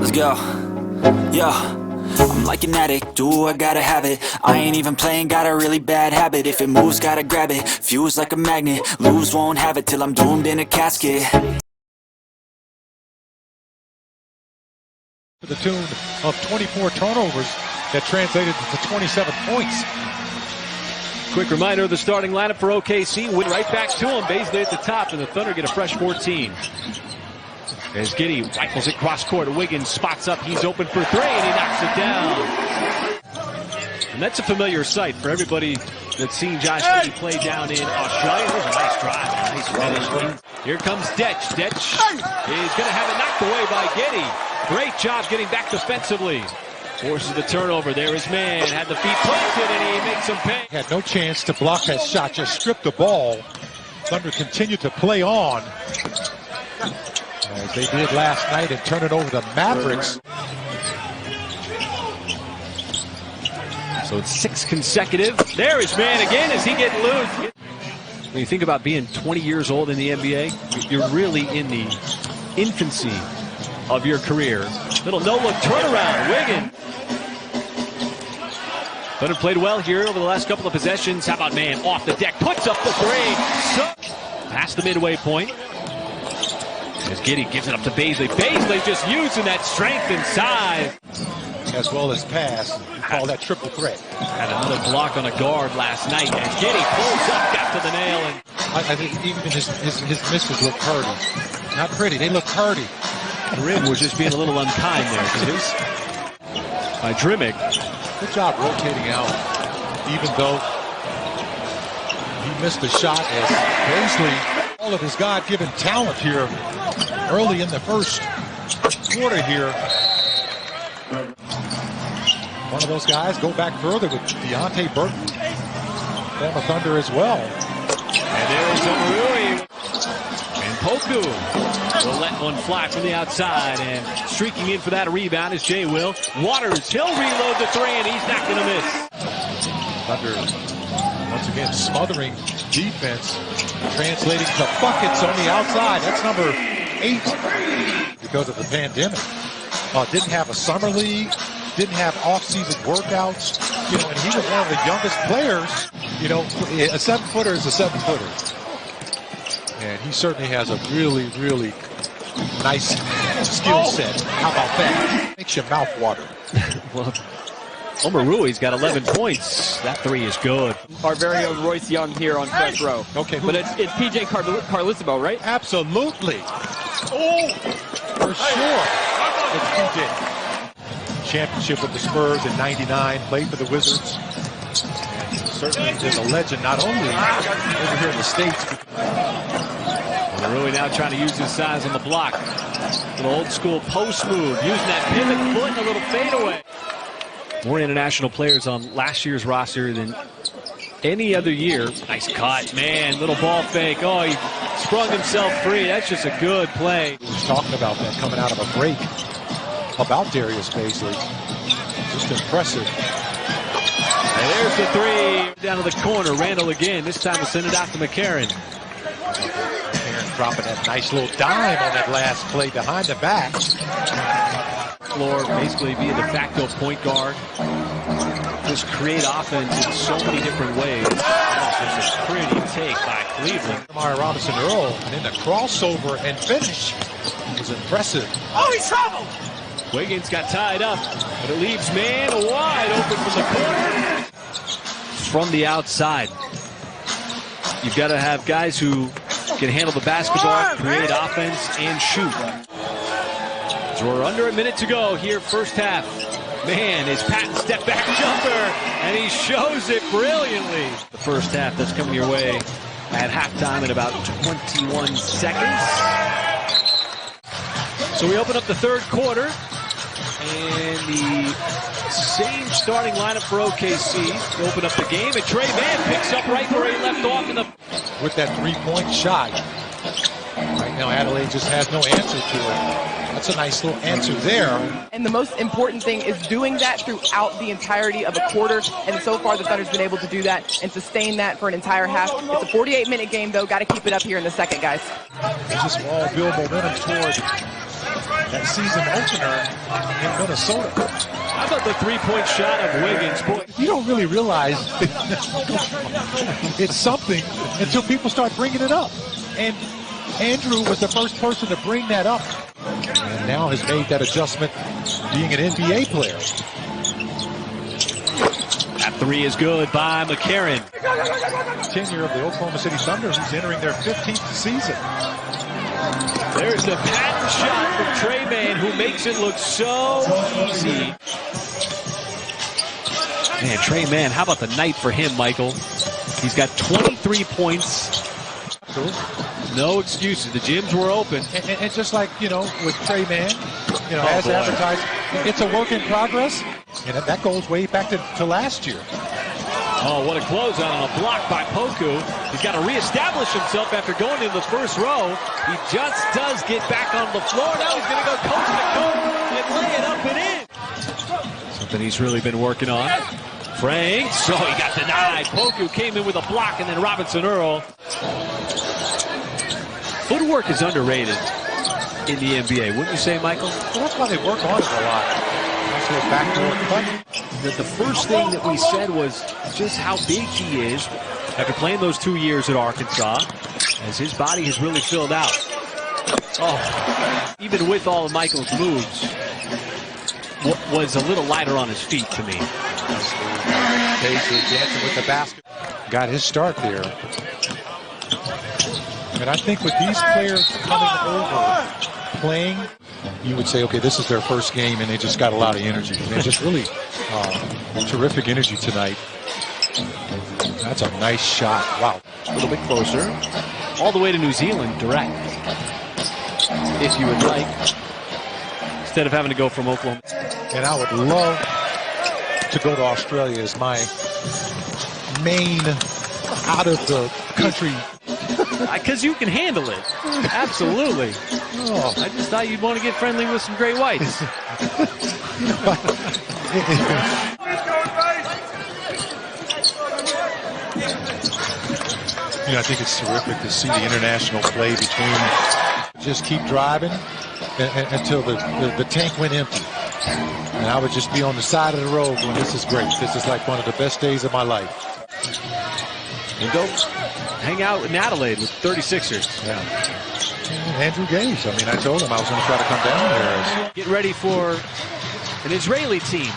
Let's go. Yeah. I'm like an addict, do I gotta have it. I ain't even playing, got a really bad habit. If it moves, gotta grab it, fuse like a magnet. Lose, won't have it till I'm doomed in a casket. To the tune of 24 turnovers that translated to 27 points. Quick reminder of the starting lineup for OKC. Went right back to him. Beasley at the top, and the Thunder get a fresh 14. As Giddey rifles it cross court. Wiggins spots up. He's open for three, and he knocks it down. And that's a familiar sight for everybody that's seen Josh Giddey play down in Australia. There's a nice drive. Nice finish. Here comes Detch. Detch is going to have it knocked away by Giddey. Great job getting back defensively. Forces the turnover. There is man. Had the feet planted, and he makes him pay. Had no chance to block that shot. Just stripped the ball. Thunder continued to play on, as they did last night, and turn it over to the Mavericks. So it's 6 consecutive. There is man again as he gets loose. When you think about being 20 years old in the NBA, you're really in the infancy of your career. Little no-look turnaround. Wiggins. Thunder played well here over the last couple of possessions. How about man off the deck? Puts up the three. So past the midway point. As Giddey gives it up to Beasley. Beasley just using that strength and size. As well as pass. You call that triple threat. Had another block on a guard last night. And Giddey pulls up, got to the nail. And I think even his misses look purty. Not pretty, they look purty. Rim was just being a little unkind there. By Drimmick. Good job rotating out, even though he missed the shot, as Beasley, all of his God-given talent here early in the first quarter here. One of those guys go back further with Deonte Burton, former Thunder as well. And there is Omarui. And Poku will let one fly from the outside, and streaking in for that rebound is Jay Will. Waters, he'll reload the three, and he's not going to miss. Thunder, once again, smothering defense, translating to buckets on the outside. That's number 8 because of the pandemic. Didn't have a summer league, didn't have off-season workouts, and he was one of the youngest players. A 7-footer is a 7-footer. And he certainly has a really, really nice skill set. How about that? Makes your mouth water. Well, Omarui's got 11 points. That three is good. Our very own Royce Young here on press row. Okay, but it's PJ Carlissimo, right? Absolutely. Oh, for sure. It's PJ. Championship with the Spurs in '99. Played for the Wizards. And certainly is a legend, not only over here in the States. Omarui now trying to use his size on the block. An old school post move, using that pivot foot and a little fadeaway. More international players on last year's roster than any other year. Nice cut, man, little ball fake. Oh, he sprung himself free. That's just a good play. He was talking about that coming out of a break about Darius Beasley. Just impressive. And there's the three down to the corner. Randall again. This time we'll send it out to McCarron. McCarron dropping that nice little dime on that last play behind the back. Floor basically be a de facto point guard. Just create offense in so many different ways. Oh, just a pretty take by Cleveland. Jeremiah Robinson Earl, and then the crossover and finish was impressive. Oh, he's traveled! Wiggins got tied up, but it leaves man wide open from the corner. From the outside. You've got to have guys who can handle the basketball, create offense, and shoot. So we're under a minute to go here, first half. Man, his patent step back jumper, and he shows it brilliantly. The first half that's coming your way at halftime in about 21 seconds. So we open up the third quarter, and the same starting lineup for OKC to open up the game, and Trey Mann picks up right where he left off in the... With that three-point shot. Right now, Adelaide just has no answer to it. That's a nice little answer there. And the most important thing is doing that throughout the entirety of a quarter. And so far, the Thunder's been able to do that and sustain that for an entire half. It's a 48-minute game, though. Got to keep it up here in the second, guys. This will all build momentum toward that season opener in Minnesota. How about the three-point shot of Wiggins? Boy, You don't really realize it's something until people start bringing it up. And Andrew was the first person to bring that up. And now has made that adjustment being an NBA player. that three is good by McCarron. Tenure of the Oklahoma City Thunder, who's entering their 15th season. There's the patent shot from Trey Mann, who makes it look so easy. Man, Trey Mann, how about the night for him, Michael? He's got 23 points. No excuses. The gyms were open. And just like, with Trey Mann, as advertised, it's a work in progress. And that goes way back to last year. Oh, what a closeout on a block by Poku. He's got to reestablish himself after going in the first row. He just does get back on the floor. Now he's going to go coast to coast and lay it up and in. Something he's really been working on. Frank, so he got denied. Poku came in with a block, and then Robinson Earl. Footwork is underrated in the NBA, wouldn't you say, Michael? Well, that's why they work on it a lot. Also a backdoor cut. The first thing that we said was just how big he is after playing those 2 years at Arkansas, as his body has really filled out. Oh, even with all of Michael's moves, was a little lighter on his feet to me. Dancing with the basket. Got his start there. And I think with these players coming over, playing, you would say, okay, this is their first game, and they just got a lot of energy. And just really terrific energy tonight. That's a nice shot. Wow. A little bit closer. All the way to New Zealand, direct. If you would like. Instead of having to go from Oklahoma. And I would love to go to Australia as my main out-of-the-country. Because you can handle it. Absolutely. Oh. I just thought you'd want to get friendly with some great whites. I think it's terrific to see the international play between. Just keep driving until the tank went empty. And I would just be on the side of the road going, this is great. This is like one of the best days of my life. And go hang out in Adelaide with 36ers. Yeah. Andrew Gage. I told him I was going to try to come down there. Get ready for an Israeli team.